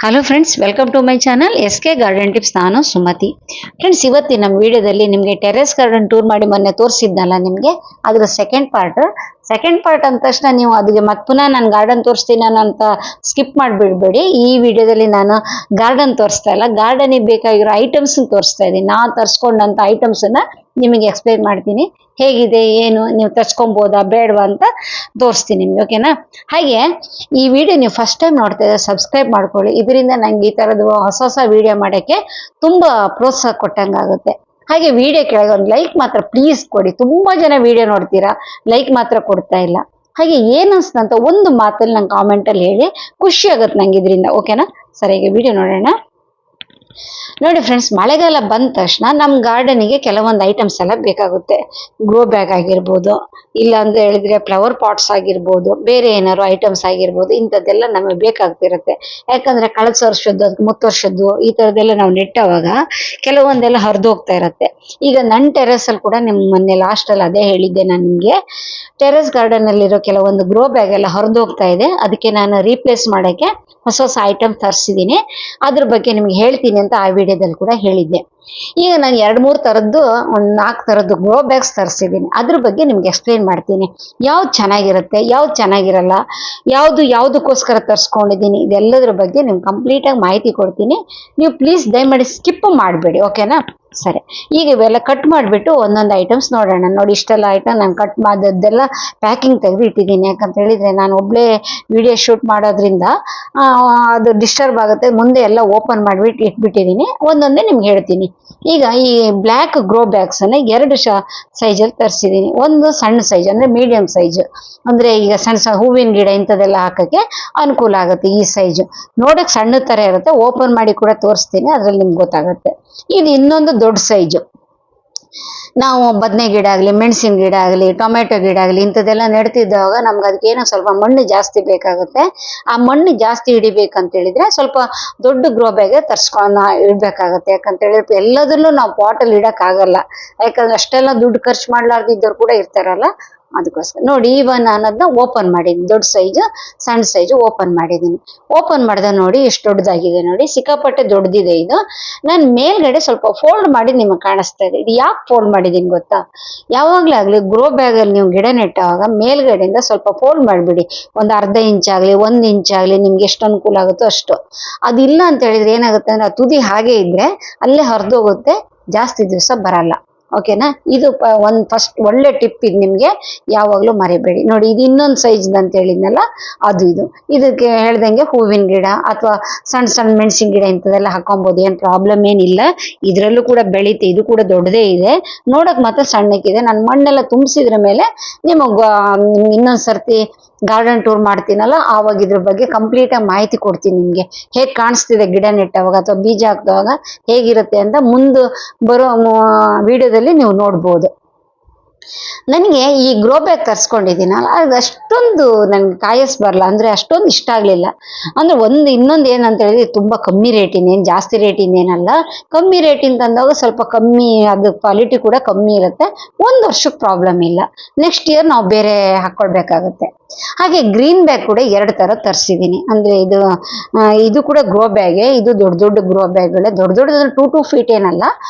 Hello friends, welcome to my channel SK garden tips. ನಾನು Sumathi. Friends, ಇವತ್ತಿನ ನಮ್ಮ ವಿಡಿಯೋದಲ್ಲಿ ನಿಮಗೆ ಟೆರೆಸ್ ಗಾರ್ಡನ್ ಟೂರ್ ಮಾಡಿ ಮೊನ್ನೆ ತೋರಿಸಿದ್ನಲ್ಲ ನಿಮಗೆ, ಅದರ ಸೆಕೆಂಡ್ ಪಾರ್ಟ್ ಅಂದ ತಕ್ಷಣ ನೀವು ಅದಕ್ಕೆ ಮತ್ತೆ ಪುನಃ ನಾನು ಗಾರ್ಡನ್ ತೋರಿಸ್ತೀನಿ ಅಂತ ಸ್ಕಿಪ್ ಮಾಡಿಬಿಡ್ಬೇಡಿ. ಈ ವಿಡಿಯೋದಲ್ಲಿ ನಾನು ಗಾರ್ಡನ್ ತೋರಿಸ್ತಾ ಇಲ್ಲ, ಗಾರ್ಡನಿಗೆ ಬೇಕಾಗಿರೋ ಐಟಮ್ಸ್ ತೋರಿಸ್ತಾ ಇದ್ದೀನಿ. ನಾನು ತರಿಸ್ಕೊಂಡಂಥ ಐಟಮ್ಸನ್ನು ನಿಮಗೆ ಎಕ್ಸ್ಪ್ಲೈನ್ ಮಾಡ್ತೀನಿ. ಹೇಗಿದೆ, ಏನು, ನೀವು ತರ್ಸ್ಕೊಬೋದಾ ಬೇಡವಾ ಅಂತ ತೋರಿಸ್ತೀನಿ ನಿಮ್ಗೆ. ಓಕೆನಾ? ಹಾಗೆ ಈ ವಿಡಿಯೋ ನೀವು ಫಸ್ಟ್ ಟೈಮ್ ನೋಡ್ತಾ ಇದ್ರೆ ಸಬ್ಸ್ಕ್ರೈಬ್ ಮಾಡ್ಕೊಳ್ಳಿ. ಇದರಿಂದ ನಂಗೆ ಈ ಥರದ್ದು ಹೊಸ ವಿಡಿಯೋ ಮಾಡೋಕ್ಕೆ ತುಂಬ ಪ್ರೋತ್ಸಾಹ ಕೊಟ್ಟಂಗಾಗುತ್ತೆ. ಹಾಗೆ ವಿಡಿಯೋ ಕೆಳಗೆ ಒಂದು ಲೈಕ್ ಮಾತ್ರ ಪ್ಲೀಸ್ ಕೊಡಿ. ತುಂಬ ಜನ ವಿಡಿಯೋ ನೋಡ್ತೀರಾ, ಲೈಕ್ ಮಾತ್ರ ಕೊಡ್ತಾ ಇಲ್ಲ. ಹಾಗೆ ಏನು ಅನ್ಸ್ತಂತ ಒಂದು ಮಾತಲ್ಲಿ ನಂಗೆ ಕಾಮೆಂಟಲ್ಲಿ ಹೇಳಿ, ಖುಷಿ ಆಗುತ್ತೆ ನಂಗೆ ಇದರಿಂದ. ಓಕೆನಾ? ಸರಿಯಾಗಿ ವಿಡಿಯೋ ನೋಡೋಣ. ನೋಡಿ ಫ್ರೆಂಡ್ಸ್, ಮಳೆಗಾಲ ಬಂದ ತಕ್ಷಣ ನಮ್ಮ ಗಾರ್ಡನಿಗೆ ಕೆಲವೊಂದು ಐಟಮ್ಸ್ ಎಲ್ಲ ಬೇಕಾಗುತ್ತೆ. ಗ್ರೋ ಬ್ಯಾಗ್ ಆಗಿರ್ಬೋದು, ಇಲ್ಲ ಅಂತ ಹೇಳಿದ್ರೆ ಫ್ಲವರ್ ಪಾಟ್ಸ್ ಆಗಿರ್ಬೋದು, ಬೇರೆ ಏನಾದ್ರು ಐಟಮ್ಸ್ ಆಗಿರ್ಬೋದು, ಇಂಥದ್ದೆಲ್ಲ ನಮಗೆ ಬೇಕಾಗ್ತಿರುತ್ತೆ. ಯಾಕಂದ್ರೆ ಕಳೆದ ವರ್ಷದ್ದು, ಅದಕ್ಕೆ ಮುತ್ತು ವರ್ಷದ್ದು ಈ ಥರದ್ದೆಲ್ಲ ನಾವು ನೆಟ್ಟವಾಗ ಕೆಲವೊಂದೆಲ್ಲ ಹರಿದೋಗ್ತಾ ಇರುತ್ತೆ. ಈಗ ನನ್ನ ಟೆರೆಸಲ್ಲಿ ಕೂಡ ಮೊನ್ನೆ ಲಾಸ್ಟಲ್ಲಿ ಅದೇ ಹೇಳಿದ್ದೆ ನಾನು ನಿಮಗೆ. ಟೆರೆಸ್ ಗಾರ್ಡನಲ್ಲಿರೋ ಕೆಲವೊಂದು ಗ್ರೋ ಬ್ಯಾಗ್ ಎಲ್ಲ ಹರಿದೋಗ್ತಾ ಇದೆ. ಅದಕ್ಕೆ ನಾನು ರೀಪ್ಲೇಸ್ ಮಾಡೋಕ್ಕೆ ಹೊಸ ಐಟಮ್ ತರಿಸಿದ್ದೀನಿ. ಅದ್ರ ಬಗ್ಗೆ ನಿಮ್ಗೆ ಹೇಳ್ತೀನಿ ಅಂತ ಆ ವಿಡಿಯೋದಲ್ಲಿ ಕೂಡ ಹೇಳಿದ್ದೆ. ಈಗ ನಾನು 2-3 ಥರದ್ದು, ಒಂದು 4 ಥರದ್ದು ಗ್ರೋ ಬ್ಯಾಗ್ಸ್ ತರಿಸಿದ್ದೀನಿ. ಅದ್ರ ಬಗ್ಗೆ ನಿಮ್ಗೆ ಎಕ್ಸ್ಪ್ಲೈನ್ ಮಾಡ್ತೀನಿ. ಯಾವ್ದು ಚೆನ್ನಾಗಿರುತ್ತೆ, ಯಾವ್ದು ಚೆನ್ನಾಗಿರಲ್ಲ, ಯಾವುದಕ್ಕೋಸ್ಕರ ತರಿಸ್ಕೊಂಡಿದ್ದೀನಿ, ಇದೆಲ್ಲದ್ರ ಬಗ್ಗೆ ನಿಮ್ಗೆ ಕಂಪ್ಲೀಟಾಗಿ ಮಾಹಿತಿ ಕೊಡ್ತೀನಿ. ನೀವು ಪ್ಲೀಸ್ ದಯಮಾಡಿ ಸ್ಕಿಪ್ ಮಾಡಬೇಡಿ. ಓಕೆನಾ? ಸರಿ, ಈಗ ಇವೆಲ್ಲ ಕಟ್ ಮಾಡಿಬಿಟ್ಟು ಒಂದೊಂದು ಐಟಮ್ಸ್ ನೋಡೋಣ. ನೋಡಿ, ಇಷ್ಟೆಲ್ಲ ಐಟಮ್ ನಾನು ಕಟ್ ಮಾಡಿದ್ದೆಲ್ಲ ಪ್ಯಾಕಿಂಗ್ ತೆಗೆದು ಇಟ್ಟಿದ್ದೀನಿ. ಯಾಕಂತ ಹೇಳಿದರೆ ನಾನು ಒಬ್ಬಳೇ ವಿಡಿಯೋ ಶೂಟ್ ಮಾಡೋದ್ರಿಂದ ಅದು ಡಿಸ್ಟರ್ಬ್ ಆಗುತ್ತೆ. ಮುಂದೆ ಎಲ್ಲ ಓಪನ್ ಮಾಡಿಬಿಟ್ಟು ಇಟ್ಬಿಟ್ಟಿದ್ದೀನಿ. ಒಂದೊಂದೇ ನಿಮ್ಗೆ ಹೇಳ್ತೀನಿ. ಈಗ ಈ ಬ್ಲ್ಯಾಕ್ ಗ್ರೋ ಬ್ಯಾಗ್ಸನ್ನು 2 ಸೈಜಲ್ಲಿ ತರಿಸಿದ್ದೀನಿ. ಒಂದು ಸಣ್ಣ ಸೈಜ್ ಅಂದರೆ ಮೀಡಿಯಂ ಸೈಜ್, ಅಂದರೆ ಈಗ ಸಣ್ಣ ಹೂವಿನ ಗಿಡ ಇಂಥದ್ದೆಲ್ಲ ಹಾಕೋಕ್ಕೆ ಅನುಕೂಲ ಆಗುತ್ತೆ. ಈ ಸೈಜು ನೋಡೋಕೆ ಸಣ್ಣ ಥರ ಇರುತ್ತೆ. ಓಪನ್ ಮಾಡಿ ಕೂಡ ತೋರಿಸ್ತೀನಿ, ಅದರಲ್ಲಿ ನಿಮ್ಗೆ ಗೊತ್ತಾಗುತ್ತೆ. ಇದು ಇನ್ನೊಂದು ದೊಡ್ಡ ಸೈಜು. ನಾವು ಬದನೆ ಗಿಡ ಆಗಲಿ, ಮೆಣಸಿನ ಗಿಡ ಆಗಲಿ, ಟೊಮೆಟೊ ಗಿಡ ಆಗಲಿ ಇಂಥದ್ದೆಲ್ಲ ನೆಡ್ತಿದ್ದಾಗ ನಮ್ಗೆ ಅದಕ್ಕೇನೋ ಸ್ವಲ್ಪ ಮಣ್ಣು ಜಾಸ್ತಿ ಬೇಕಾಗುತ್ತೆ. ಆ ಮಣ್ಣು ಜಾಸ್ತಿ ಹಿಡಿಬೇಕಂತ ಹೇಳಿದ್ರೆ ಸ್ವಲ್ಪ ದೊಡ್ಡ ಗ್ರೋ ಬ್ಯಾಗೆ ತರ್ಸ್ಕೊಂಡು ಇಡಬೇಕಾಗತ್ತೆ. ಯಾಕಂತ ಹೇಳಿದ್ರೆ ಎಲ್ಲದನ್ನೂ ನಾವು ಪಾಟಲ್ಲಿ ಇಡೋಕ್ಕಾಗಲ್ಲ. ಯಾಕಂದ್ರೆ ಅಷ್ಟೆಲ್ಲ ದುಡ್ಡು ಖರ್ಚು ಮಾಡಲಾರ್ದಿದ್ದವ್ರು ಕೂಡ ಇರ್ತಾರಲ್ಲ, ಅದಕ್ಕೋಸ್ಕರ. ನೋಡಿ, ಇವಾಗ ನಾನು ಅದನ್ನ ಓಪನ್ ಮಾಡಿದ್ದೀನಿ. ದೊಡ್ಡ ಸೈಜು, ಸಣ್ಣ ಸೈಜು ಓಪನ್ ಮಾಡಿದ್ದೀನಿ. ಓಪನ್ ಮಾಡಿದೆ ನೋಡಿ, ಎಷ್ಟು ದೊಡ್ಡದಾಗಿದೆ ನೋಡಿ, ಸಿಕ್ಕಾಪಟ್ಟೆ ದೊಡ್ಡದಿದೆ ಇದು. ನಾನು ಮೇಲ್ಗಡೆ ಸ್ವಲ್ಪ ಫೋಲ್ಡ್ ಮಾಡಿ ನಿಮಗೆ ಕಾಣಿಸ್ತಾ ಇದೆ. ಇದು ಯಾಕೆ ಫೋಲ್ಡ್ ಮಾಡಿದ್ದೀನಿ ಗೊತ್ತಾ? ಯಾವಾಗಲೇ ಆಗಲಿ ಗ್ರೋ ಬ್ಯಾಗಲ್ಲಿ ನೀವು ಗಿಡ ನೆಟ್ಟಾಗ ಮೇಲ್ಗಡೆಯಿಂದ ಸ್ವಲ್ಪ ಫೋಲ್ಡ್ ಮಾಡಿಬಿಡಿ. ಒಂದು ಅರ್ಧ ಇಂಚಾಗಲಿ, 1 ಇಂಚಾಗಲಿ, ನಿಮ್ಗೆ ಎಷ್ಟು ಅನುಕೂಲ ಆಗುತ್ತೋ ಅಷ್ಟು. ಅದಿಲ್ಲ ಅಂತ ಹೇಳಿದ್ರೆ ಏನಾಗುತ್ತೆ ಅಂದರೆ, ಆ ತುದಿ ಹಾಗೆ ಇದ್ದರೆ ಅಲ್ಲೇ ಹರಿದೋಗುತ್ತೆ, ಜಾಸ್ತಿ ದಿವಸ ಬರಲ್ಲ. ಓಕೆನಾ? ಇದು ಒಂದು ಫಸ್ಟ್ ಒಳ್ಳೆ ಟಿಪ್. ಇದು ನಿಮಗೆ ಯಾವಾಗಲೂ ಮರಿಬೇಡಿ. ನೋಡಿ, ಇದು ಇನ್ನೊಂದು ಸೈಜ್ ಅಂತ ಹೇಳಿದ್ನಲ್ಲ, ಇದು ಇದಕ್ಕೆ ಹೇಳ್ದಂಗೆ ಹೂವಿನ ಗಿಡ ಅಥವಾ ಸಣ್ಣ ಸಣ್ಣ ಮೆಣಸಿನ ಗಿಡ ಇಂಥದ್ದೆಲ್ಲ ಹಾಕೊಬೋದು. ಏನು ಪ್ರಾಬ್ಲಮ್ ಏನಿಲ್ಲ. ಇದರಲ್ಲೂ ಕೂಡ ಬೆಳೀತೆ. ಇದು ಕೂಡ ದೊಡ್ಡದೇ ಇದೆ, ನೋಡೋಕೆ ಮಾತ್ರ ಸಣ್ಣಕ್ಕಿದೆ. ನಾನು ಮಣ್ಣೆಲ್ಲ ತುಂಬಿಸಿದ್ರ ಮೇಲೆ ನಿಮಗೆ ಇನ್ನೊಂದು ಸರ್ತಿ ಗಾರ್ಡನ್ ಟೂರ್ ಮಾಡ್ತೀನಲ್ಲ, ಆವಾಗ ಇದ್ರ ಬಗ್ಗೆ ಕಂಪ್ಲೀಟಾಗಿ ಮಾಹಿತಿ ಕೊಡ್ತೀನಿ. ನಿಮಗೆ ಹೇಗೆ ಕಾಣಿಸ್ತಿದೆ ಗಿಡ ನೆಟ್ಟವಾಗ ಅಥವಾ ಬೀಜ ಹಾಕಿದಾಗ ಹೇಗಿರುತ್ತೆ ಅಂತ ಮುಂದೆ ಬರೋ ವಿಡಿಯೋದಲ್ಲಿ ನೀವು ನೋಡ್ಬೋದು. ನನಗೆ ಈ ಗ್ರೋ ಬ್ಯಾಗ್ ತರಿಸ್ಕೊಂಡಿದ್ದೀನಲ್ಲ, ಅದು ಅಷ್ಟೊಂದು ನನಗೆ ಕಾಯಸ್ ಬರಲ್ಲ, ಅಂದರೆ ಅಷ್ಟೊಂದು ಇಷ್ಟ ಆಗಲಿಲ್ಲ. ಅಂದರೆ ಇನ್ನೊಂದು ಏನಂತ ಹೇಳಿದ್ರೆ, ತುಂಬ ಕಮ್ಮಿ ರೇಟಿನ, ಏನು ಜಾಸ್ತಿ ರೇಟಿಂದೇನಲ್ಲ, ಕಮ್ಮಿ ರೇಟಿಂದ ಅಂದಾಗ ಸ್ವಲ್ಪ ಕಮ್ಮಿ, ಅದು ಕ್ವಾಲಿಟಿ ಕೂಡ ಕಮ್ಮಿ ಇರುತ್ತೆ. 1 ವರ್ಷಕ್ಕೆ ಪ್ರಾಬ್ಲಮ್ ಇಲ್ಲ. ನೆಕ್ಸ್ಟ್ ಇಯರ್ ನಾವು ಬೇರೆ ಹಾಕ್ಕೊಳ್ಬೇಕಾಗುತ್ತೆ. ಹಾಗೆ ಗ್ರೀನ್ ಬ್ಯಾಗ್ ಕೂಡ 2 ಥರ ತರಿಸಿದ್ದೀನಿ. ಅಂದರೆ ಇದು ಕೂಡ ಗ್ರೋ ಬ್ಯಾಗೆ. ಇದು ದೊಡ್ಡ ಗ್ರೋ ಬ್ಯಾಗ್ಗಳೇ, ದೊಡ್ಡ 2 ಫೀಟ್ ಏನಲ್ಲ,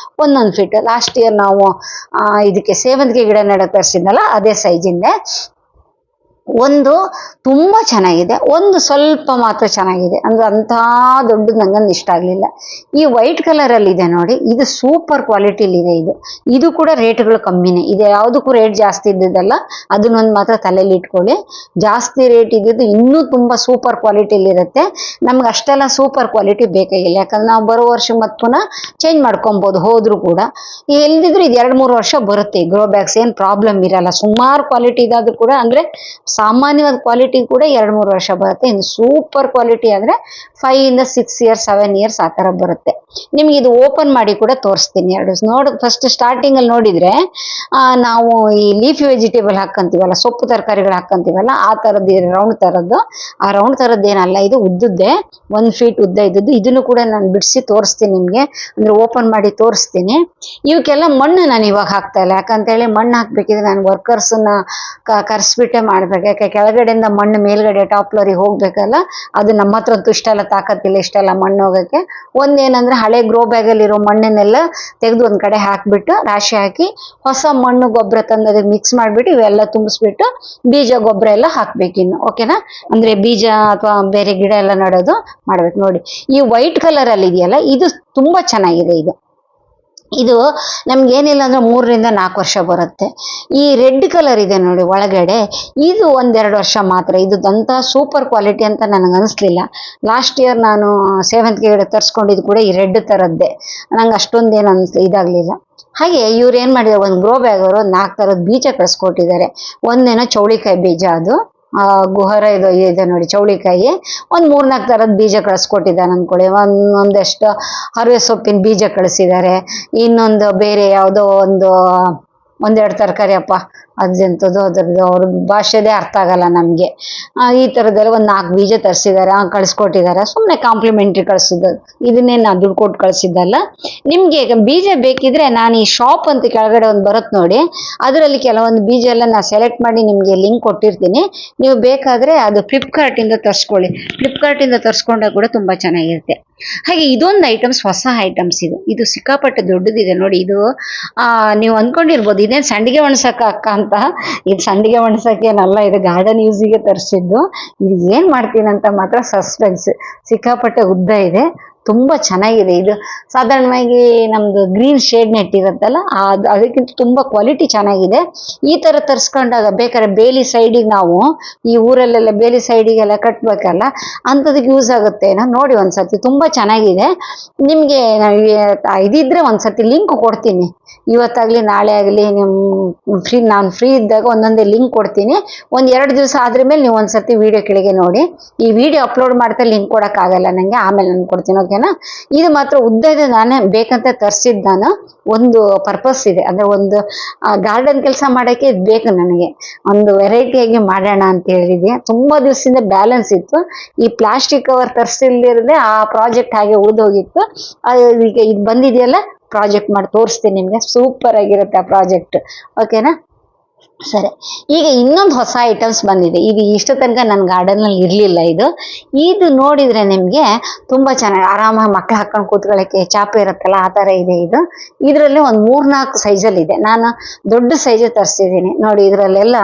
1 ಫೀಟ್. ಲಾಸ್ಟ್ ಇಯರ್ ನಾವು ಇದಕ್ಕೆ ಸೇವಂತಿಗೆ ಗಿಡ ನೆಡಕ್ಕೆ ತರಿಸಿದ್ನಲ್ಲ, ಅದೇ ಸೈಜಿಂದೆ. ಒಂದು ತುಂಬ ಚೆನ್ನಾಗಿದೆ, ಒಂದು ಸ್ವಲ್ಪ ಮಾತ್ರ ಚೆನ್ನಾಗಿದೆ. ಅಂದರೆ ಅಂಥ ದೊಡ್ಡದು ನಂಗಂದು ಇಷ್ಟ ಆಗಲಿಲ್ಲ. ಈ ವೈಟ್ ಕಲರಲ್ಲಿ ಇದೆ ನೋಡಿ, ಇದು ಸೂಪರ್ ಕ್ವಾಲಿಟಿಲಿದೆ. ಇದು ಕೂಡ ರೇಟ್ಗಳು ಕಮ್ಮಿನೇ ಇದೆ. ಯಾವುದಕ್ಕೂ ರೇಟ್ ಜಾಸ್ತಿ ಇದ್ದಿದ್ದಲ್ಲ, ಅದನ್ನೊಂದು ಮಾತ್ರ ತಲೆಯಲ್ಲಿ ಇಟ್ಕೊಳ್ಳಿ. ಜಾಸ್ತಿ ರೇಟ್ ಇದ್ದಿದ್ದು ಇನ್ನೂ ತುಂಬ ಸೂಪರ್ ಕ್ವಾಲಿಟಿಲಿರುತ್ತೆ. ನಮ್ಗೆ ಅಷ್ಟೆಲ್ಲ ಸೂಪರ್ ಕ್ವಾಲಿಟಿ ಬೇಕಾಗಿಲ್ಲ. ಯಾಕಂದ್ರೆ ನಾವು ಬರೋ ವರ್ಷ ಮತ್ತೆ ಪುನಃ ಚೇಂಜ್ ಮಾಡ್ಕೊಬೋದು ಹೋದರೂ ಕೂಡ. ಎಲ್ದಿದ್ರು ಇದು 2-3 ವರ್ಷ ಬರುತ್ತೆ. ಗ್ರೋ ಬ್ಯಾಗ್ಸ್ ಏನು ಪ್ರಾಬ್ಲಮ್ ಇರಲ್ಲ. ಸುಮಾರು ಕ್ವಾಲಿಟಿ ಇದಾದರೂ ಕೂಡ, ಅಂದರೆ ಸಾಮಾನ್ಯವಾದ ಕ್ವಾಲಿಟಿ ಕೂಡ 2-3 ವರ್ಷ ಬರುತ್ತೆ. ಇನ್ನು ಸೂಪರ್ ಕ್ವಾಲಿಟಿ ಆದರೆ 5 ಇಂದ 6 ಇಯರ್ಸ್ 7 ಇಯರ್ಸ್ ಆ ಥರ ಬರುತ್ತೆ. ನಿಮ್ಗೆ ಇದು ಓಪನ್ ಮಾಡಿ ಕೂಡ ತೋರಿಸ್ತೀನಿ ಎರಡು ಫಸ್ಟ್ ಸ್ಟಾರ್ಟಿಂಗ್ ಅಲ್ಲಿ ನೋಡಿದ್ರೆ ನಾವು ಈ ಲೀಫಿ ವೆಜಿಟೇಬಲ್ ಹಾಕಂತೀವಲ್ಲ, ಸೊಪ್ಪು ತರಕಾರಿಗಳು ಹಾಕಂತೀವಲ್ಲ, ಆ ತರದ್ದು ರೌಂಡ್ ತರದ್ದು. ಆ ರೌಂಡ್ ತರದ್ದು ಏನಲ್ಲ, ಇದು ಉದ್ದದ್ದೇ 1 ಫೀಟ್ ಉದ್ದ ಇದ್ದದ್ದು. ಇದನ್ನು ಕೂಡ ನಾನು ಬಿಡಿಸಿ ತೋರಿಸ್ತೀನಿ ನಿಮ್ಗೆ, ಅಂದ್ರೆ ಓಪನ್ ಮಾಡಿ ತೋರಿಸ್ತೀನಿ. ಇವಕ್ಕೆಲ್ಲ ಮಣ್ಣು ನಾನು ಇವಾಗ ಹಾಕ್ತಾ ಇಲ್ಲ, ಯಾಕಂತೇಳಿ ಮಣ್ಣು ಹಾಕ್ಬೇಕಿದ್ರೆ ನಾನು ವರ್ಕರ್ಸ್ನ ಕರ್ಸ್ಬಿಟ್ಟೆ ಮಾಡ್ಬೇಕು. ಯಾಕೆ ಕೆಳಗಡೆಯಿಂದ ಮಣ್ಣು ಮೇಲ್ಗಡೆ ಟಾಪ್ ಫ್ಲೋರಿಗೆ ಹೋಗ್ಬೇಕಲ್ಲ, ಅದು ನಮ್ಮ ಹತ್ರ ಅಂತೂ ಇಷ್ಟೆಲ್ಲ ತಾಕತ್ತಿಲ್ಲ, ಇಷ್ಟೆಲ್ಲ ಮಣ್ಣು ಹೋಗಕ್ಕೆ. ಒಂದೇನಂದ್ರೆ ಹಳೆ ಗ್ರೋ ಬ್ಯಾಗ್ ಅಲ್ಲಿ ಇರೋ ಮಣ್ಣನ್ನೆಲ್ಲ ತೆಗೆದು ಒಂದ್ ಕಡೆ ಹಾಕ್ಬಿಟ್ಟು ರಾಶಿ ಹಾಕಿ ಹೊಸ ಮಣ್ಣು ಗೊಬ್ಬರ ತಂದು ಅದಕ್ಕೆ ಮಿಕ್ಸ್ ಮಾಡ್ಬಿಟ್ಟು ಇವೆಲ್ಲ ತುಂಬಿಸ್ಬಿಟ್ಟು ಬೀಜ ಗೊಬ್ಬರ ಎಲ್ಲ ಹಾಕ್ಬೇಕಿನ್ನು. ಓಕೆನಾ? ಅಂದ್ರೆ ಬೀಜ ಅಥವಾ ಬೇರೆ ಗಿಡ ಎಲ್ಲ ನೆಡೋದು ಮಾಡ್ಬೇಕು. ನೋಡಿ ಈ ವೈಟ್ ಕಲರ್ ಅಲ್ಲಿ ಇದೆಯಲ್ಲ, ಇದು ತುಂಬಾ ಚೆನ್ನಾಗಿದೆ. ಇದು ನಮ್ಗೆ ಏನಿಲ್ಲ ಅಂದ್ರೆ 3 ರಿಂದ 4 ವರ್ಷ ಬರುತ್ತೆ. ಈ ರೆಡ್ ಕಲರ್ ಇದೆ ನೋಡಿ ಒಳಗಡೆ, ಇದು 1-2 ವರ್ಷ ಮಾತ್ರ. ಇದು ದಂತ ಸೂಪರ್ ಕ್ವಾಲಿಟಿ ಅಂತ ನನಗೆ ಅನಿಸ್ಲಿಲ್ಲ. ಲಾಸ್ಟ್ ಇಯರ್ ನಾನು ಸೇವಂತಿಗೆ ಗಿಡ ತರಿಸ್ಕೊಂಡಿದ್ದು ಕೂಡ ಈ ರೆಡ್ ತರದ್ದೇ, ನಂಗೆ ಅಷ್ಟೊಂದೇನು ಇದಾಗ್ಲಿಲ್ಲ. ಹಾಗೆ ಇವ್ರು ಏನ್ ಮಾಡಿದ್ದಾರೆ, ಒಂದು ಗ್ರೋ ಬ್ಯಾಗ್ ಅವರು 4 ತರದ ಬೀಜ ಕಳಿಸ್ಕೊಟ್ಟಿದ್ದಾರೆ. ಒಂದೇನೋ ಚೌಳಿಕಾಯಿ ಬೀಜ, ಅದು ಗುಹರ ಇದೆ ನೋಡಿ ಚೌಳಿಕಾಯಿ. 3-4 ತರದ ಬೀಜ ಕಳಿಸ್ಕೊಟ್ಟಿದ್ದಾನೆ ಅನ್ಕೊಳ್ಳಿ. ಒಂದಷ್ಟು ಹರವೆ ಸೊಪ್ಪಿನ ಬೀಜ ಕಳಿಸಿದ್ದಾರೆ. ಇನ್ನೊಂದು ಬೇರೆ ಯಾವುದೋ ಒಂದೆರಡು ತರಕಾರಿ, ಅಪ್ಪ ಅದಂಥದ್ದು ಅದ್ರದ್ದು ಅವ್ರ ಭಾಷೆದೇ ಅರ್ಥ ಆಗಲ್ಲ ನಮ್ಗೆ. ಈ ತರದೆಲ್ಲ 4 ಬೀಜ ತರಿಸಿದ್ದಾರೆ, ಕಳಿಸ್ಕೊಟ್ಟಿದ್ದಾರೆ. ಸುಮ್ಮನೆ ಕಾಂಪ್ಲಿಮೆಂಟ್ರಿ ಕಳಿಸಿದ್ದು, ಇದನ್ನೇ ನಾ ದುಡ್ಡು ಕೊಟ್ಟು ಕಳಿಸಿದ್ದಲ್ಲ. ನಿಮ್ಗೆ ಬೀಜ ಬೇಕಿದ್ರೆ ನಾನು ಈ ಶಾಪ್ ಅಂತ ಕೆಳಗಡೆ ಒಂದು ಬರುತ್ತೆ ನೋಡಿ, ಅದರಲ್ಲಿ ಕೆಲವೊಂದು ಬೀಜ ಎಲ್ಲ ನಾ ಸೆಲೆಕ್ಟ್ ಮಾಡಿ ನಿಮ್ಗೆ ಲಿಂಕ್ ಕೊಟ್ಟಿರ್ತೀನಿ. ನೀವು ಬೇಕಾದ್ರೆ ಅದು ಫ್ಲಿಪ್ಕಾರ್ಟ್ ಇಂದ ತರಿಸ್ಕೊಳ್ಳಿ. ಫ್ಲಿಪ್ಕಾರ್ಟ್ ಇಂದ ತರಿಸ್ಕೊಂಡಾಗ ಕೂಡ ತುಂಬಾ ಚೆನ್ನಾಗಿರುತ್ತೆ. ಹಾಗೆ ಇದೊಂದು ಐಟಮ್ಸ್, ಹೊಸ ಐಟಮ್ಸ್. ಇದು ಸಿಕ್ಕಾಪಟ್ಟೆ ದೊಡ್ಡದಿದೆ ನೋಡಿ. ಇದು ನೀವು ಅಂದ್ಕೊಂಡಿರ್ಬೋದು ಇದೇನು ಸಂಡಿಗೆ ಒಣಸಕ್ಕ ಅಕ್ಕ ಅಂತ. ಇದು ಸಂಡಿಗೆ ಒಣಸಕ್ಕೇನಲ್ಲ, ಇದು ಗಾರ್ಡನ್ ಯೂಸಿಗೆ ತರಿಸಿದ್ದು. ಇದು ಏನ್ ಮಾಡ್ತೀನಿ ಅಂತ ಮಾತ್ರ ಸಸ್ಪೆನ್ಸ್. ಸಿಕ್ಕಾಪಟ್ಟೆ ಉದ್ದ ಇದೆ, ತುಂಬಾ ಚೆನ್ನಾಗಿದೆ. ಇದು ಸಾಧಾರಣವಾಗಿ ನಮ್ದು ಗ್ರೀನ್ ಶೇಡ್ ನೆಟ್ ಇರುತ್ತಲ್ಲ, ಅದಕ್ಕಿಂತ ತುಂಬಾ ಕ್ವಾಲಿಟಿ ಚೆನ್ನಾಗಿದೆ. ಈ ತರ ತರಿಸ್ಕೊಂಡಾಗ ಬೇಕಾದ್ರೆ ಬೇಲಿ ಸೈಡಿಗೆ, ನಾವು ಈ ಊರಲ್ಲೆಲ್ಲ ಬೇಲಿ ಸೈಡಿಗೆಲ್ಲ ಕಟ್ಬೇಕಲ್ಲ, ಅಂಥದಕ್ಕೆ ಯೂಸ್ ಆಗುತ್ತೆ. ನೋಡಿ ಒಂದ್ಸತಿ, ತುಂಬಾ ಚೆನ್ನಾಗಿದೆ. ನಿಮ್ಗೆ ಇದಿದ್ರೆ ಒಂದ್ಸತಿ ಲಿಂಕ್ ಕೊಡ್ತೀನಿ, ಇವತ್ತಾಗ್ಲಿ ನಾಳೆ ಆಗಲಿ. ನಾನು ಫ್ರೀ ಇದ್ದಾಗ ಒಂದೊಂದೇ ಲಿಂಕ್ ಕೊಡ್ತೀನಿ. 1-2 ದಿವಸ ಆದ್ರ ಮೇಲೆ ನೀವು ಒಂದ್ಸತಿ ವಿಡಿಯೋ ಕೆಳಗೆ ನೋಡಿ. ಈ ವಿಡಿಯೋ ಅಪ್ಲೋಡ್ ಮಾಡ್ತಾ ಲಿಂಕ್ ಕೊಡಕ್ ಆಗಲ್ಲ ನಂಗೆ, ಆಮೇಲೆ ನಾನು ಕೊಡ್ತೀನಿ. ಓಕೆನಾ? ಇದು ಮಾತ್ರ ಉದ್ದ ಇದೆ, ನಾನೇ ಬೇಕಂತ ತರಿಸಿದ್ದು. ನಾನು ಒಂದು ಪರ್ಪಸ್ ಇದೆ, ಅಂದ್ರೆ ಒಂದು ಗಾರ್ಡನ್ ಕೆಲಸ ಮಾಡಕ್ಕೆ ಇದು ಬೇಕು ನನಗೆ. ಒಂದು ವೆರೈಟಿಯಾಗಿ ಮಾಡೋಣ ಅಂತ ಹೇಳಿದ್ವಿ. ತುಂಬಾ ದಿವಸದಿಂದ ಬ್ಯಾಲೆನ್ಸ್ ಇತ್ತು. ಈ ಪ್ಲಾಸ್ಟಿಕ್ ಕವರ್ ತರಿಸಿಲ್ದಿರದೆ ಆ ಪ್ರಾಜೆಕ್ಟ್ ಹಾಗೆ ಉಳಿದೋಗಿತ್ತು. ಈಗ ಇದು ಬಂದಿದೆಯಲ್ಲ, ಪ್ರಾಜೆಕ್ಟ್ ಮಾಡಿ ತೋರಿಸ್ತೀನಿ ನಿಮ್ಗೆ. ಸೂಪರ್ ಆಗಿರುತ್ತೆ ಆ ಪ್ರಾಜೆಕ್ಟ್. ಓಕೆನಾ? ಸರಿ, ಈಗ ಇನ್ನೊಂದು ಹೊಸ ಐಟಮ್ಸ್ ಬಂದಿದೆ. ಇದು ಇಷ್ಟ ತನಕ ನನ್ನ ಗಾರ್ಡನ್ ಅಲ್ಲಿ ಇರ್ಲಿಲ್ಲ. ಇದು ನೋಡಿದ್ರೆ ನಿಮ್ಗೆ ತುಂಬಾ ಚೆನ್ನಾಗಿ ಆರಾಮಾಗಿ ಮಕ್ಳು ಹಾಕೊಂಡು ಕೂತ್ಕೊಳ್ಳಕ್ಕೆ ಚಾಪೆ ಇರುತ್ತಲ್ಲ, ಆ ತರ ಇದೆ. ಇದರಲ್ಲಿ ಒಂದು 3-4 ಸೈಜಲ್ಲಿ ಇದೆ. ನಾನು ದೊಡ್ಡ ಸೈಜ್ ತರಿಸಿದ್ದೀನಿ ನೋಡಿ. ಇದರಲ್ಲೆಲ್ಲ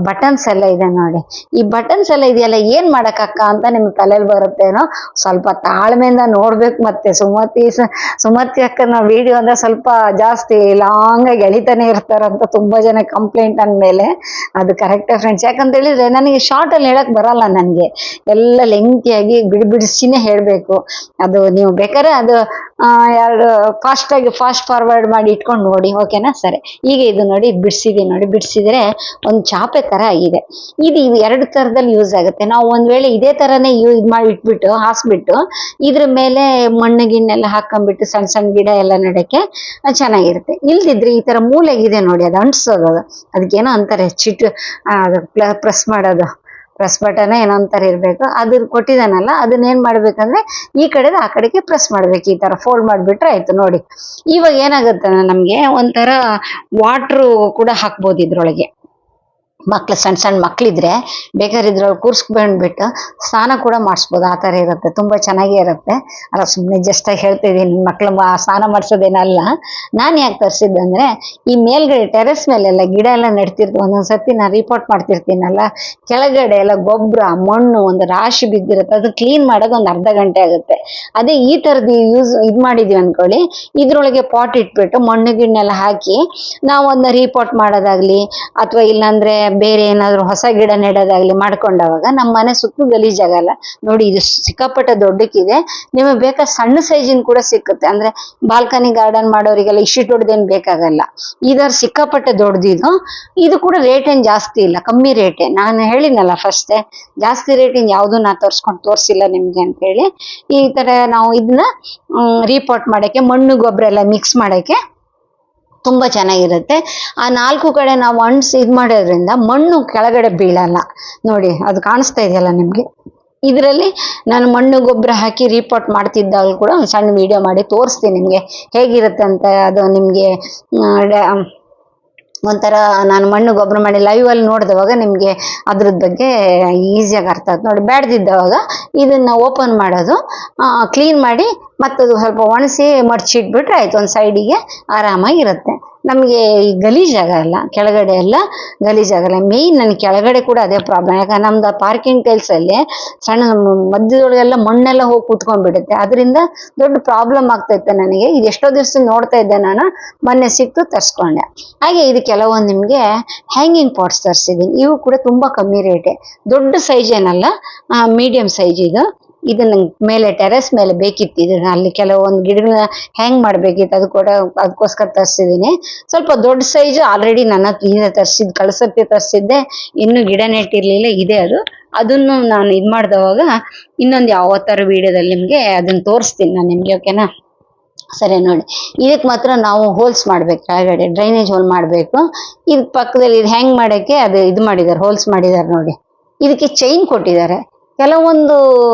ಬಟನ್ಸ್ ಎಲ್ಲ ಇದೆ ನೋಡಿ. ಈ ಬಟನ್ಸ್ ಎಲ್ಲ ಇದೆಯಲ್ಲ, ಏನ್ ಮಾಡಕ್ಕಕ್ಕ ಅಂತ ನಿಮ್ಗೆ ತಲೆಯಲ್ಲಿ ಬರುತ್ತೇನೋ. ಸ್ವಲ್ಪ ತಾಳ್ಮೆಯಿಂದ ನೋಡ್ಬೇಕು. ಮತ್ತೆ ಸುಮತಿ ಅಕ್ಕನ ವಿಡಿಯೋ ಅಂದ್ರೆ ಸ್ವಲ್ಪ ಜಾಸ್ತಿ ಲಾಂಗ್ ಆಗಿ ಎಳಿತಾನೆ ಇರ್ತಾರಂತ ತುಂಬಾ ಜನ ಕಂಪ್ಲೇಂಟ್ ಅಂದ್ಮೇಲೆ. ಅದು ಕರೆಕ್ಟ್ ಫ್ರೆಂಡ್ಸ್, ಯಾಕಂತ ಹೇಳಿದ್ರೆ ನನಗೆ ಶಾರ್ಟ್ ಅಲ್ಲಿ ಹೇಳಕ್ ಬರಲ್ಲ. ನನಗೆ ಎಲ್ಲ ಲೆಂತಿಯಾಗಿ ಬಿಡಿಸಿನೇ ಹೇಳ್ಬೇಕು. ಅದು ನೀವು ಬೇಕಾದ್ರೆ ಅದು ಫಾಸ್ಟ್ ಫಾರ್ವರ್ಡ್ ಮಾಡಿ ಇಟ್ಕೊಂಡು ನೋಡಿ. ಓಕೆನಾ? ಸರಿ, ಈಗ ಇದು ನೋಡಿ ಬಿಡಿಸಿದೀನಿ ನೋಡಿ. ಬಿಡಿಸಿದ್ರೆ ಒಂದು ಚಾಪೆ ತರ ಆಗಿದೆ. ಇದು 2 ತರದಲ್ಲಿ ಯೂಸ್ ಆಗುತ್ತೆ. ನಾವು ಒಂದ್ ವೇಳೆ ಇದೇ ತರನೇ ಯೂಸ್ ಮಾಡಿ ಇಟ್ಬಿಟ್ಟು ಹಾಸ್ಬಿಟ್ಟು ಇದ್ರ ಮೇಲೆ ಮಣ್ಣು ಗಿಣ್ಣೆಲ್ಲ ಹಾಕೊಂಡ್ಬಿಟ್ಟು ಸಣ್ಣ ಸಣ್ಣ ಗಿಡ ಎಲ್ಲ ನೆಡಕ್ಕೆ ಚೆನ್ನಾಗಿರುತ್ತೆ. ಇಲ್ದಿದ್ರೆ ಈ ತರ ಮೂಲೆಗಿದೆ ನೋಡಿ, ಅದು ಅಂಟಿಸೋದು, ಅದಕ್ಕೇನೋ ಅಂತಾರೆ ಪ್ರೆಸ್ ಮಾಡೋದು, ಪ್ರೆಸ್ ಬಟನ್ ಏನೋ ಅಂತಾರೆ ಇರ್ಬೇಕು. ಅದನ್ನ ಕೊಟ್ಟಿದ್ದಾನಲ್ಲ, ಅದನ್ನ ಏನ್ ಮಾಡ್ಬೇಕಂದ್ರೆ ಈ ಕಡೆ ಆ ಕಡೆಗೆ ಪ್ರೆಸ್ ಮಾಡ್ಬೇಕು. ಈ ತರ ಫೋಲ್ಡ್ ಮಾಡ್ಬಿಟ್ರೆ ಆಯ್ತು ನೋಡಿ. ಇವಾಗ ಏನಾಗುತ್ತೆ, ನಮ್ಗೆ ಒಂಥರ ವಾಟ್ರು ಕೂಡ ಹಾಕ್ಬೋದು ಇದ್ರೊಳಗೆ. ಮಕ್ಳು ಸಣ್ಣ ಮಕ್ಳಿದ್ರೆ ಬೇಕಾದ್ರೆ ಇದ್ರೊಳಗೆ ಕೂರ್ಸ್ಕೊಂಡ್ಬಿಟ್ಟು ಸ್ನಾನ ಕೂಡ ಮಾಡಿಸ್ಬೋದು. ಆ ಥರ ಇರುತ್ತೆ, ತುಂಬಾ ಚೆನ್ನಾಗೇ ಇರುತ್ತೆ. ಅಲ್ಲ, ಸುಮ್ಮನೆ ಜಸ್ಟ್ ಆಗಿ ಹೇಳ್ತಿದ್ದೀನಿ, ಮಕ್ಳು ಸ್ನಾನ ಮಾಡಿಸೋದೇನಲ್ಲ. ನಾನು ಯಾಕೆ ತರಿಸಿದ್ದಂದ್ರೆ, ಈ ಮೇಲ್ಗಡೆ ಟೆರೆಸ್ ಮೇಲೆಲ್ಲ ಗಿಡ ಎಲ್ಲ ನೆಡ್ತಿರ್ತೀವಿ. ಒಂದೊಂದ್ಸತಿ ನಾನು ರಿಪೋರ್ಟ್ ಮಾಡ್ತಿರ್ತೀನಲ್ಲ, ಕೆಳಗಡೆ ಎಲ್ಲ ಗೊಬ್ಬರ ಮಣ್ಣು ಒಂದು ರಾಶಿ ಬಿದ್ದಿರುತ್ತೆ. ಅದು ಕ್ಲೀನ್ ಮಾಡೋದು ಒಂದು ಅರ್ಧ ಗಂಟೆ ಆಗುತ್ತೆ. ಅದೇ ಈ ಥರದ್ದು ಇದು ಮಾಡಿದೀವಿ ಅನ್ಕೊಳ್ಳಿ, ಇದ್ರೊಳಗೆ ಪಾಟ್ ಇಟ್ಬಿಟ್ಟು ಮಣ್ಣು ಗಿಣ್ಣೆಲ್ಲ ಹಾಕಿ ನಾವು ಅದನ್ನ ರಿಪೋರ್ಟ್ ಮಾಡೋದಾಗ್ಲಿ, ಅಥವಾ ಇಲ್ಲಾಂದ್ರೆ ಬೇರೆ ಏನಾದ್ರು ಹೊಸ ಗಿಡ ನೆಡೋದಾಗ್ಲಿ ಮಾಡ್ಕೊಂಡಾಗ ನಮ್ಮ ಮನೆ ಸುತ್ತಲೂ ಗಲೀಜಾಗಲ್ಲ. ನೋಡಿ ಇದು ಸಿಕ್ಕಾಪಟ್ಟೆ ದೊಡ್ಡಕ್ಕಿದೆ. ನಿಮಗೆ ಬೇಕಾದ ಸಣ್ಣ ಸೈಜಿನ ಕೂಡ ಸಿಕ್ಕುತ್ತೆ. ಅಂದ್ರೆ ಬಾಲ್ಕನಿ ಗಾರ್ಡನ್ ಮಾಡೋರಿಗೆಲ್ಲ ಇಷ್ಟು ದೊಡ್ಡದೇನು ಬೇಕಾಗಲ್ಲ. ಇದರ ಸಿಕ್ಕಾಪಟ್ಟೆ ದೊಡ್ಡದಿದು. ಇದು ಕೂಡ ರೇಟ್ ಏನ್ ಜಾಸ್ತಿ ಇಲ್ಲ, ಕಮ್ಮಿ ರೇಟೇ. ನಾನು ಹೇಳಿದ್ನಲ್ಲ ಫಸ್ಟೇ, ಜಾಸ್ತಿ ರೇಟಿನ ಯಾವುದು ನಾ ತೋರಿಸಿಲ್ಲ ನಿಮ್ಗೆ ಅಂತ ಹೇಳಿ. ಈ ತರ ನಾವು ಇದನ್ನ ರೀಪಾಟ್ ಮಾಡಕ್ಕೆ, ಮಣ್ಣು ಗೊಬ್ಬರ ಎಲ್ಲ ಮಿಕ್ಸ್ ಮಾಡಕ್ಕೆ ತುಂಬಾ ಚೆನ್ನಾಗಿರುತ್ತೆ. ಆ 4 ಕಡೆ ನಾವು ಅಂಟ್ಸ್ ಇದ್ ಮಾಡೋದ್ರಿಂದ ಮಣ್ಣು ಕೆಳಗಡೆ ಬೀಳಲ್ಲ. ನೋಡಿ ಅದು ಕಾಣಿಸ್ತಾ ಇದೆಯಲ್ಲ ನಿಮ್ಗೆ. ಇದರಲ್ಲಿ ನಾನು ಮಣ್ಣು ಗೊಬ್ಬರ ಹಾಕಿ ರೀಪಾಟ್ ಮಾಡ್ತಿದ್ದಾಗ ಕೂಡ ಒಂದು ಸಣ್ಣ ವಿಡಿಯೋ ಮಾಡಿ ತೋರಿಸ್ತೀನಿ ನಿಮ್ಗೆ ಹೇಗಿರುತ್ತೆ ಅಂತ. ಅದು ನಿಮ್ಗೆ ಒಂಥರ ನಾನು ಮಣ್ಣು ಗೊಬ್ಬರ ಮಾಡಿ ಲೈವ್ ಅಲ್ಲಿ ನೋಡಿದವಾಗ ನಿಮ್ಗೆ ಅದ್ರದ್ ಬಗ್ಗೆ ಈಸಿಯಾಗಿ ಅರ್ಥ ಆಗುತ್ತೆ. ನೋಡಿ ಬ್ಯಾಡ್ದಿದ್ದವಾಗ ಇದನ್ನ ಓಪನ್ ಮಾಡೋದು, ಕ್ಲೀನ್ ಮಾಡಿ ಮತ್ತದು ಸ್ವಲ್ಪ ಒಣಸಿ ಮಡ್ಚಿಟ್ಬಿಟ್ರೆ ಆಯ್ತು, ಒಂದು ಸೈಡಿಗೆ ಆರಾಮಾಗಿರುತ್ತೆ. ನಮಗೆ ಈ ಗಲೀಜಾಗಲ್ಲ, ಕೆಳಗಡೆ ಎಲ್ಲ ಗಲೀಜಾಗಲ್ಲ. ಮೇಯ್ನ್ ನನ್ ಕೆಳಗಡೆ ಕೂಡ ಅದೇ ಪ್ರಾಬ್ಲಮ್. ಯಾಕಂದ್ರೆ ನಮ್ದು ಪಾರ್ಕಿಂಗ್ ಟೈಲ್ಸಲ್ಲಿ ಸಣ್ಣ ಮಧ್ಯದೊಳಗೆಲ್ಲ ಮಣ್ಣೆಲ್ಲ ಹೋಗಿ ಕೂತ್ಕೊಂಡ್ಬಿಡುತ್ತೆ. ಅದರಿಂದ ದೊಡ್ಡ ಪ್ರಾಬ್ಲಮ್ ಆಗ್ತೈತೆ ನನಗೆ. ಇದು ಎಷ್ಟೋ ದಿವಸ ನೋಡ್ತಾ ಇದ್ದೆ ನಾನು, ಮೊನ್ನೆ ಸಿಕ್ತು ತರಿಸ್ಕೊಂಡೆ. ಹಾಗೆ ಇದು ಕೆಲವೊಂದು ನಿಮ್ಗೆ ಹ್ಯಾಂಗಿಂಗ್ ಪಾಟ್ಸ್ ತರಿಸಿದ್ದೀನಿ. ಇವು ಕೂಡ ತುಂಬಾ ಕಮ್ಮಿ ರೇಟೆ, ದೊಡ್ಡ ಸೈಜ್ ಏನಲ್ಲ, ಮೀಡಿಯಂ ಸೈಜ್ ಇದು. ಇದನ್ನ ಮೇಲೆ ಟೆರೆಸ್ ಮೇಲೆ ಬೇಕಿತ್ತು. ಇದನ್ನ ಅಲ್ಲಿ ಕೆಲವೊಂದು ಗಿಡಗಳನ್ನ ಹ್ಯಾಂಗ್ ಮಾಡ್ಬೇಕಿತ್ತು, ಅದು ಕೂಡ ಅದಕ್ಕೋಸ್ಕರ ತರಿಸಿದ್ದೀನಿ. ಸ್ವಲ್ಪ ದೊಡ್ಡ ಸೈಜ್ ಆಲ್ರೆಡಿ ನನ್ನ ಕಳ್ಸಕ್ಕೆ ತರಿಸಿದ್ದೆ, ಇನ್ನು ಗಿಡ ನೆಟ್ಟಿರ್ಲಿಲ್ಲ. ಇದೆ ಅದನ್ನು ನಾನು ಇದ್ ಮಾಡ್ದವಾಗ ಇನ್ನೊಂದು ಯಾವತ್ತಾರು ವಿಡಿಯೋದಲ್ಲಿ ನಿಮ್ಗೆ ಅದನ್ನ ತೋರಿಸ್ತೀನಿ ನಾನು ನಿಮ್ಗೆ, ಓಕೆನಾ? ಸರಿ ನೋಡಿ, ಇದಕ್ಕೆ ಮಾತ್ರ ನಾವು ಹೋಲ್ಸ್ ಮಾಡ್ಬೇಕು, ಕೆಳಗಡೆ ಡ್ರೈನೇಜ್ ಹೋಲ್ ಮಾಡ್ಬೇಕು. ಇದ್ ಪಕ್ಕದಲ್ಲಿ ಇದು ಹ್ಯಾಂಗ್ ಮಾಡಕ್ಕೆ ಅದು ಇದು ಮಾಡಿದ್ದಾರೆ, ಹೋಲ್ಸ್ ಮಾಡಿದ್ದಾರೆ ನೋಡಿ. ಇದಕ್ಕೆ ಚೈನ್ ಕೊಟ್ಟಿದ್ದಾರೆ. ಕೆಲವೊಂದು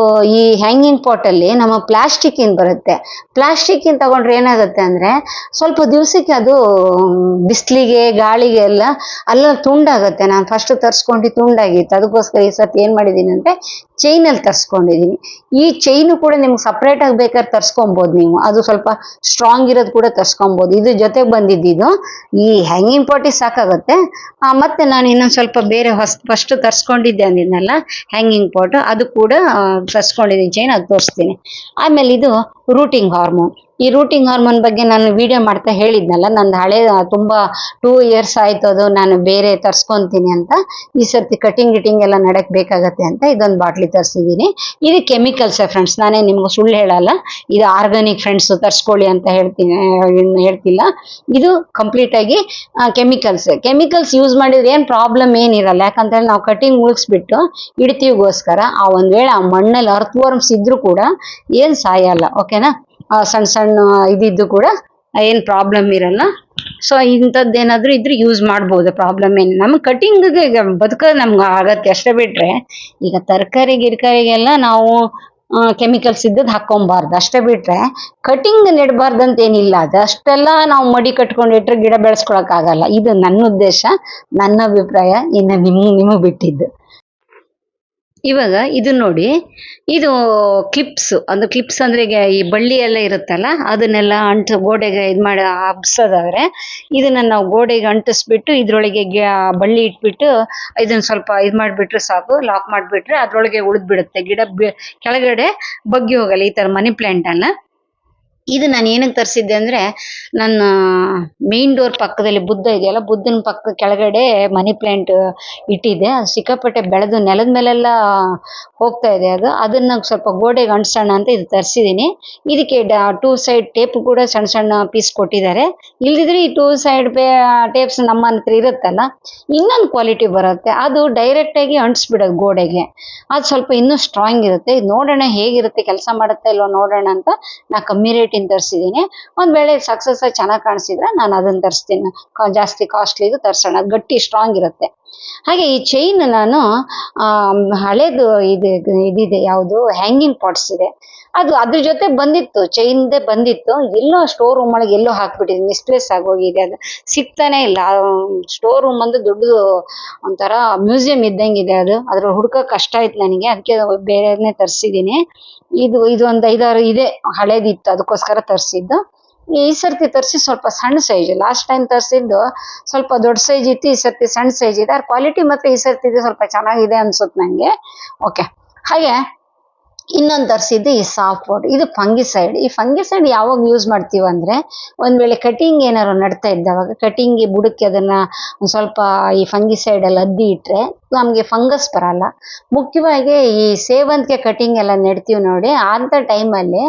ಈ ಹ್ಯಾಂಗಿಂಗ್ ಪಾಟ್ ಅಲ್ಲಿ ನಮ್ಮ ಪ್ಲಾಸ್ಟಿಕ್ ಇನ್ ಬರುತ್ತೆ. ಪ್ಲಾಸ್ಟಿಕ್ ಇನ್ ತಗೊಂಡ್ರೆ ಏನಾಗುತ್ತೆ ಅಂದ್ರೆ ಸ್ವಲ್ಪ ದಿವಸಕ್ಕೆ ಅದು ಬಿಸಿಲಿಗೆ ಗಾಳಿಗೆ ಎಲ್ಲ ಅಲ್ಲ ತುಂಡಾಗುತ್ತೆ. ನಾನು ಫಸ್ಟ್ ತರ್ಸ್ಕೊಂಡು ತುಂಡಾಗಿತ್ತು, ಅದಕ್ಕೋಸ್ಕರ ಈ ಸತಿ ಏನ್ ಮಾಡಿದೀನಿ ಅಂದ್ರೆ ಚೈನ್ ಅಲ್ಲಿ ತರ್ಸ್ಕೊಂಡಿದೀನಿ. ಈ ಚೈನು ಕೂಡ ನಿಮ್ಗೆ ಸಪ್ರೇಟ್ ಆಗಿ ಬೇಕಾದ್ರೆ ತರ್ಸ್ಕೊಬಹುದು ನೀವು, ಅದು ಸ್ವಲ್ಪ ಸ್ಟ್ರಾಂಗ್ ಇರೋದು ಕೂಡ ತರ್ಸ್ಕೊಬಹುದು. ಇದು ಜೊತೆಗೆ ಬಂದಿದ್ದು ಈ ಹ್ಯಾಂಗಿಂಗ್ ಪಾಟಿಗೆ ಸಾಕಾಗುತ್ತೆ. ಮತ್ತೆ ನಾನು ಇನ್ನೊಂದ್ ಸ್ವಲ್ಪ ಬೇರೆ ಫಸ್ಟ್ ತರ್ಸ್ಕೊಂಡಿದ್ದೆ ಅಂದಿದ್ನಲ್ಲ ಹ್ಯಾಂಗಿಂಗ್ ಪಾಟ್, ಅದು ಕೂಡ ತರ್ಸ್ಕೊಂಡಿದ್ದೀನಿ ಚೈನ್, ಅದು ತೋರಿಸ್ತೀನಿ. ಆಮೇಲೆ ಇದು ರೂಟಿಂಗ್ ಹಾರ್ಮೋನ್. ಈ ರೂಟಿಂಗ್ ಹಾರ್ಮೋನ್ ಬಗ್ಗೆ ನಾನು ವಿಡಿಯೋ ಮಾಡ್ತಾ ಹೇಳಿದ್ನಲ್ಲ, ನಂದು ಹಳೆ ತುಂಬಾ 2 years ಆಯ್ತು ಅದು ನಾನು ಬೇರೆ ತರ್ಸ್ಕೊಂತೀನಿ ಅಂತ. ಈ ಸರ್ತಿ ಗಿಟಿಂಗ್ ಎಲ್ಲ ನಡಕ್ ಬೇಕಾಗತ್ತೆ ಅಂತ ಇದೊಂದು ಬಾಟ್ಲಿ ತರಿಸಿದ್ದೀನಿ. ಇದು ಕೆಮಿಕಲ್ಸ್ ಫ್ರೆಂಡ್ಸ್, ನಾನೇ ನಿಮ್ಗೆ ಸುಳ್ಳು ಹೇಳಲ್ಲ. ಇದು ಆರ್ಗಾನಿಕ್ ಫ್ರೆಂಡ್ಸ್, ತರ್ಸ್ಕೊಳ್ಳಿ ಅಂತ ಹೇಳ್ತಿಲ್ಲ. ಇದು ಕಂಪ್ಲೀಟ್ ಆಗಿ ಕೆಮಿಕಲ್ಸ್ ಯೂಸ್ ಮಾಡಿದ್ರೆ ಏನ್ ಪ್ರಾಬ್ಲಮ್ ಏನಿರಲ್ಲ. ಯಾಕಂತೇಳಿ ನಾವು ಕಟಿಂಗ್ ಮುಗಿಸ್ಬಿಟ್ಟು ಇಡ್ತೀವಿಗೋಸ್ಕರ ಒಂದ್ ವೇಳೆ ಆ ಮಣ್ಣಲ್ಲಿ ಅರ್ತ್ ವರ್ಮ್ಸ್ ಇದ್ರು ಕೂಡ ಏನ್ ಸಾಯಲ್ಲ, ಓಕೆನಾ? ಸಣ್ಣ ಸಣ್ಣ ಇದಿದ್ದು ಕೂಡ ಏನ್ ಪ್ರಾಬ್ಲಮ್ ಇರಲ್ಲ. ಸೊ ಇಂಥದ್ದೇನಾದ್ರೂ ಇದ್ರೆ ಯೂಸ್ ಮಾಡ್ಬೋದು, ಪ್ರಾಬ್ಲಮ್ ಏನು. ನಮ್ಗೆ ಕಟಿಂಗ್ಗೆ ಬದುಕೋದು ನಮ್ಗೆ ಆಗತ್ತೆ ಅಷ್ಟೇ. ಬಿಟ್ರೆ ಈಗ ತರಕಾರಿ ಗಿರ್ಕಾರಿಗೆಲ್ಲ ನಾವು ಕೆಮಿಕಲ್ಸ್ ಇದ್ದದ್ದು ಹಾಕೊಂಬಾರ್ದು ಅಷ್ಟೇ. ಬಿಟ್ರೆ ಕಟಿಂಗ್ ನೆಡಬಾರ್ದಂತ ಏನಿಲ್ಲ. ಅದಷ್ಟೆಲ್ಲ ನಾವು ಮಡಿ ಕಟ್ಕೊಂಡಿಟ್ರೆ ಗಿಡ ಬೆಳೆಸ್ಕೊಳಕ್ ಆಗಲ್ಲ. ಇದು ನನ್ನ ಉದ್ದೇಶ, ನನ್ನ ಅಭಿಪ್ರಾಯ. ಇನ್ನು ನಿಮಗ್ ಬಿಟ್ಟಿದ್ದು. ಇವಾಗ ಇದು ನೋಡಿ, ಇದು ಕ್ಲಿಪ್ಸ್ ಅಂದ್ರೆ ಈಗ ಈ ಬಳ್ಳಿ ಎಲ್ಲ ಇರುತ್ತಲ್ಲ, ಅದನ್ನೆಲ್ಲ ಗೋಡೆಗೆ ಇದು ಮಾಡಿ ಹಬ್ಸೋದಾದ್ರೆ ಇದನ್ನ ನಾವು ಗೋಡೆಗೆ ಅಂಟಿಸ್ಬಿಟ್ಟು ಇದ್ರೊಳಗೆ ಬಳ್ಳಿ ಇಟ್ಬಿಟ್ಟು ಇದನ್ನ ಸ್ವಲ್ಪ ಇದು ಮಾಡ್ಬಿಟ್ರೆ ಸಾಕು, ಲಾಕ್ ಮಾಡ್ಬಿಟ್ರೆ ಅದ್ರೊಳಗೆ ಉಳಿದ್ಬಿಡುತ್ತೆ. ಗಿಡ ಕೆಳಗಡೆ ಬಗ್ಗಿ ಹೋಗಲ್ಲ. ಈ ತರ ಮನಿ ಪ್ಲಾಂಟ್ ಅನ್ನ ಇದು ನಾನು ಏನಕ್ಕೆ ತರಿಸಿದ್ದೆ ಅಂದ್ರೆ, ನನ್ನ ಮೇನ್ ಡೋರ್ ಪಕ್ಕದಲ್ಲಿ ಬುದ್ಧ ಇದೆಯಲ್ಲ, ಬುದ್ಧನ ಪಕ್ಕ ಕೆಳಗಡೆ ಮನಿ ಪ್ಲಾಂಟ್ ಇಟ್ಟಿದ್ದೆ. ಅದು ಸಿಕ್ಕಾಪಟ್ಟೆ ಬೆಳೆದು ನೆಲದ ಮೇಲೆಲ್ಲ ಹೋಗ್ತಾ ಇದೆ. ಅದನ್ನ ಸ್ವಲ್ಪ ಗೋಡೆಗೆ ಅಂಟಿಸೋಣ ಅಂತ ಇದು ತರಿಸಿದೀನಿ. ಇದಕ್ಕೆ 2 ಸೈಡ್ ಟೇಪ್ ಕೂಡ ಸಣ್ಣ ಸಣ್ಣ ಪೀಸ್ ಕೊಟ್ಟಿದ್ದಾರೆ. ಇಲ್ದಿದ್ರೆ ಈ 2 ಸೈಡ್ ಟೇಪ್ಸ್ ನಮ್ಮ ಹತ್ರ ಇರುತ್ತಲ್ಲ, ಇನ್ನೊಂದು ಕ್ವಾಲಿಟಿ ಬರುತ್ತೆ. ಅದು ಡೈರೆಕ್ಟ್ ಆಗಿ ಅಂಟಿಸ್ಬಿಡೋದು ಗೋಡೆಗೆ. ಅದು ಸ್ವಲ್ಪ ಇನ್ನೂ ಸ್ಟ್ರಾಂಗ್ ಇರುತ್ತೆ. ಇದು ನೋಡೋಣ ಹೇಗಿರುತ್ತೆ, ಕೆಲಸ ಮಾಡುತ್ತಾ ಇಲ್ವಾ ನೋಡೋಣ ಅಂತ ನಾ ಕಮ್ಮಿ ರೇಟ್ ತರಿಸಿದ್ದೀನಿ. ಒಂದ್ ವೇಳೆ ಸಕ್ಸಸ್ ಆಗಿ ಚೆನ್ನಾಗಿ ಕಾಣಿಸಿದ್ರೆ ನಾನು ಅದನ್ನ ತರಿಸ್ತೀನಿ. ಜಾಸ್ತಿ ಕಾಸ್ಟ್ಲಿದು ತರ್ಸೋಣ, ಅದು ಗಟ್ಟಿ ಸ್ಟ್ರಾಂಗ್ ಇರುತ್ತೆ. ಹಾಗೆ ಈ ಚೈನ್ ನಾನು ಹಳೇದು ಇದಿದೆ, ಯಾವುದು ಹ್ಯಾಂಗಿಂಗ್ ಪಾಟ್ಸ್ ಇದೆ, ಅದು ಅದ್ರ ಜೊತೆ ಬಂದಿತ್ತು, ಚೈನ್ದೇ ಬಂದಿತ್ತು. ಎಲ್ಲೋ ಸ್ಟೋರ್ ರೂಮ್ ಒಳಗೆ ಎಲ್ಲೋ ಹಾಕ್ಬಿಟ್ಟಿದೆ, ಮಿಸ್ಪ್ಲೇಸ್ ಆಗೋಗಿದೆ. ಅದು ಸಿಗ್ತಾನೆ ಇಲ್ಲ. ಸ್ಟೋರ್ ರೂಮ್ ಅಂದ್ರೆ ದೊಡ್ಡದು ಒಂಥರ ಮ್ಯೂಸಿಯಂ ಇದ್ದಂಗಿದೆ. ಅದ್ರ ಹುಡ್ಕಕ್ ಕಷ್ಟ ಆಯ್ತು ನನಗೆ, ಅದಕ್ಕೆ ಬೇರೆನೇ ತರಿಸಿದ್ದೀನಿ. ಇದು ಒಂದು 5-6 ಇದೆ, ಹಳೇದಿತ್ತು, ಅದಕ್ಕೋಸ್ಕರ ತರಿಸಿದ್ದು. ಈ ಸರ್ತಿ ತರಿಸಿ ಸ್ವಲ್ಪ ಸಣ್ಣ ಸೈಜ್. ಲಾಸ್ಟ್ ಟೈಮ್ ತರಿಸಿದ್ದು ಸ್ವಲ್ಪ ದೊಡ್ಡ ಸೈಜ್ ಇತ್ತು, ಈ ಸರ್ತಿ ಸಣ್ಣ ಸೈಜ್ ಇದೆ. ಕ್ವಾಲಿಟಿ ಮತ್ತೆ ಈ ಸರ್ತಿ ಸ್ವಲ್ಪ ಚೆನ್ನಾಗಿದೆ ಅನ್ಸುತ್ತೆ ನಂಗೆ. ಓಕೆ, ಹಾಗೆ ಇನ್ನೊಂದು ತರಿಸಿದ್ದು ಈ ಸಾಫ್ಟ್ ವುಡ್. ಇದು ಫಂಗಿಸೈಡ್. ಈ ಫಂಗಿಸೈಡ್ ಯಾವಾಗ ಯೂಸ್ ಮಾಡ್ತೀವಿ ಅಂದರೆ, ಒಂದು ವೇಳೆ ಕಟಿಂಗ್ ಏನಾದ್ರು ನಡ್ತಾ ಇದ್ದವಾಗ ಕಟಿಂಗ್ ಬುಡಕ್ಕೆ ಅದನ್ನು ಒಂದು ಸ್ವಲ್ಪ ಈ ಫಂಗಿಸೈಡಲ್ಲಿ ಅದ್ದಿ ಇಟ್ಟರೆ ನಮಗೆ ಫಂಗಸ್ ಬರಲ್ಲ. ಮುಖ್ಯವಾಗಿ ಈ ಸೇವಂತಿಗೆ ಕಟಿಂಗ್ ಎಲ್ಲ ನೆಡ್ತೀವಿ ನೋಡಿ, ಅಂಥ ಟೈಮಲ್ಲಿ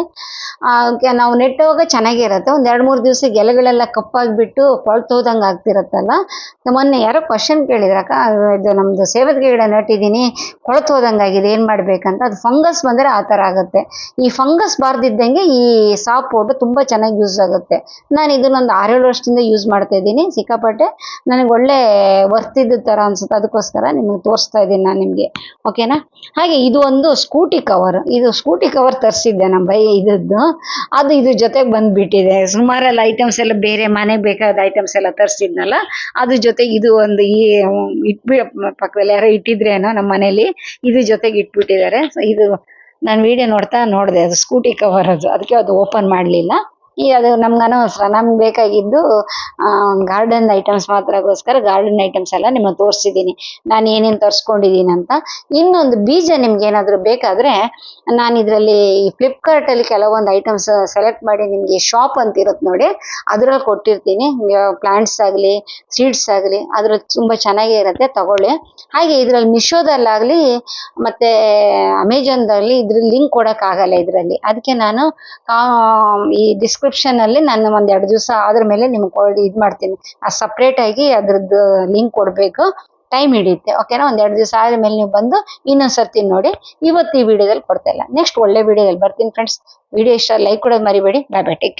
ನಾವು ನೆಟ್ಟುವಾಗ ಚೆನ್ನಾಗೇ ಇರುತ್ತೆ. ಒಂದು 2-3 ದಿವಸಕ್ಕೆ ಎಲೆಗಳೆಲ್ಲ ಕಪ್ಪಾಗಿಬಿಟ್ಟು ಕೊಳ್ತೋದಂಗೆ ಆಗ್ತಿರುತ್ತಲ್ಲ. ಮೊನ್ನೆ ಯಾರೋ ಕ್ವಶನ್ ಕೇಳಿದ್ರಕ್ಕ, ಇದು ನಮ್ಮದು ಸೇವಂತಿಗೆ ಗಿಡ ನೆಟ್ಟಿದ್ದೀನಿ ಕೊಳ್ತೋದಂಗಾಗಿದೆ, ಏನು ಮಾಡಬೇಕಂತ. ಅದು ಫಂಗಸ್ ಬಂದರೆ ಆ ಥರ ಆಗುತ್ತೆ. ಈ ಫಂಗಸ್ ಬಾರ್ದಿದ್ದಂಗೆ ಈ ಸಾಫ್ಟ್ ಪೌಡ್ರ್ ತುಂಬ ಚೆನ್ನಾಗಿ ಯೂಸ್ ಆಗುತ್ತೆ. ನಾನು ಇದನ್ನೊಂದು 6-7 ವರ್ಷದಿಂದ ಯೂಸ್ ಮಾಡ್ತಾ ಇದ್ದೀನಿ. ಸಿಕ್ಕಾಪಟ್ಟೆ ನನಗೆ ಒಳ್ಳೆ ವರ್ತಿದ್ದ ಥರ ಅನ್ಸುತ್ತೆ. ಅದಕ್ಕೋಸ್ಕರ ನಿಮಗೆ ತೋರಿಸ್ತಾ ಇದ್ದೀನಿ ನಾನು ನಿಮಗೆ, ಓಕೆನಾ. ಹಾಗೆ ಇದು ಒಂದು ಸ್ಕೂಟಿ ಕವರ್. ಇದು ಸ್ಕೂಟಿ ಕವರ್ ತರಿಸಿದ್ದೆ ನಮ್ಮ ಇದ್ದದ್ದು. ಅದು ಇದ್ರ ಜೊತೆಗೆ ಬಂದುಬಿಟ್ಟಿದೆ. ಸುಮಾರೆಲ್ಲ ಐಟಮ್ಸ್ ಎಲ್ಲ ಬೇರೆ ಮನೆಗೆ ಬೇಕಾದ ಐಟಮ್ಸ್ ಎಲ್ಲ ತರಿಸಿದ್ನಲ್ಲ, ಅದ್ರ ಜೊತೆಗೆ ಇದು ಒಂದು ಈ ಪಕ್ಕದಲ್ಲಿ ಯಾರೋ ಇಟ್ಟಿದ್ರೇನೋ ನಮ್ಮ ಮನೇಲಿ, ಇದ್ರ ಜೊತೆಗೆ ಇಟ್ಬಿಟ್ಟಿದ್ದಾರೆ. ಸೊ ಇದು ನಾನು ವಿಡಿಯೋ ನೋಡಿದೆ, ಅದು ಸ್ಕೂಟಿ ಕವರ್ ಅದು, ಅದಕ್ಕೆ ಅದು ಓಪನ್ ಮಾಡಲಿಲ್ಲ. ಈಗ ಅದು ನಮ್ಗೆ ಅನವಸರ, ನಮ್ಗೆ ಬೇಕಾಗಿದ್ದು ಗಾರ್ಡನ್ ಐಟಮ್ಸ್ ಮಾತ್ರಗೋಸ್ಕರ ಗಾರ್ಡನ್ ಐಟಮ್ಸ್ ಎಲ್ಲ ನಿಮಗೆ ತೋರಿಸಿದ್ದೀನಿ, ನಾನು ಏನೇನು ತರಿಸ್ಕೊಂಡಿದ್ದೀನಿ ಅಂತ. ಇನ್ನೊಂದು ಬೀಜ ನಿಮ್ಗೆ ಏನಾದರೂ ಬೇಕಾದರೆ ನಾನು ಇದರಲ್ಲಿ ಫ್ಲಿಪ್ಕಾರ್ಟಲ್ಲಿ ಕೆಲವೊಂದು ಐಟಮ್ಸ್ ಸೆಲೆಕ್ಟ್ ಮಾಡಿ ನಿಮಗೆ ಶಾಪ್ ಅಂತ ಇರುತ್ತೆ ನೋಡಿ, ಅದರಲ್ಲಿ ಕೊಟ್ಟಿರ್ತೀನಿ. ಪ್ಲಾಂಟ್ಸ್ ಆಗಲಿ ಸೀಡ್ಸ್ ಆಗಲಿ ಅದ್ರಲ್ಲಿ ತುಂಬ ಚೆನ್ನಾಗೇ ಇರುತ್ತೆ, ತಗೊಳ್ಳಿ. ಹಾಗೆ ಇದರಲ್ಲಿ ಮಿಶೋದಲ್ಲಾಗಲಿ ಮತ್ತು ಅಮೆಜಾನ್ದಲ್ಲಿ ಇದ್ರಲ್ಲಿ ಲಿಂಕ್ ಕೊಡೋಕ್ಕಾಗಲ್ಲ ಇದರಲ್ಲಿ. ಅದಕ್ಕೆ ನಾನು ಈ ಡಿಸ್ಕ್ರಿಪ್ಷನಲ್ಲಿ ನಾನು ಒಂದು 2 ದಿವಸ ಆದ್ರ ಮೇಲೆ ನಿಮ್ಗೆ ಇದು ಮಾಡ್ತೀನಿ. ಸಪ್ರೇಟಾಗಿ ಅದ್ರದ್ದು ಲಿಂಕ್ ಕೊಡಬೇಕು, ಟೈಮ್ ಹಿಡಿಯುತ್ತೆ, ಓಕೆನಾ. ಒಂದು 2 ದಿವಸ ಆದಮೇಲೆ ನೀವು ಬಂದು ಇನ್ನೊಂದು ಸರ್ತಿ ನೋಡಿ. ಇವತ್ತು ಈ ವಿಡಿಯೋದಲ್ಲಿ ಕೊಡ್ತಾ ಇಲ್ಲ, ನೆಕ್ಸ್ಟ್ ಒಳ್ಳೆ ವಿಡಿಯೋದಲ್ಲಿ ಬರ್ತೀನಿ ಫ್ರೆಂಡ್ಸ್. ವಿಡಿಯೋ ಇಷ್ಟ ಲೈಕ್ ಕೊಡೋದು ಮರಿಬೇಡಿ. ಬಾಯ್ ಬಾಯ್, ಟೇಕ್ ಕೇರ್.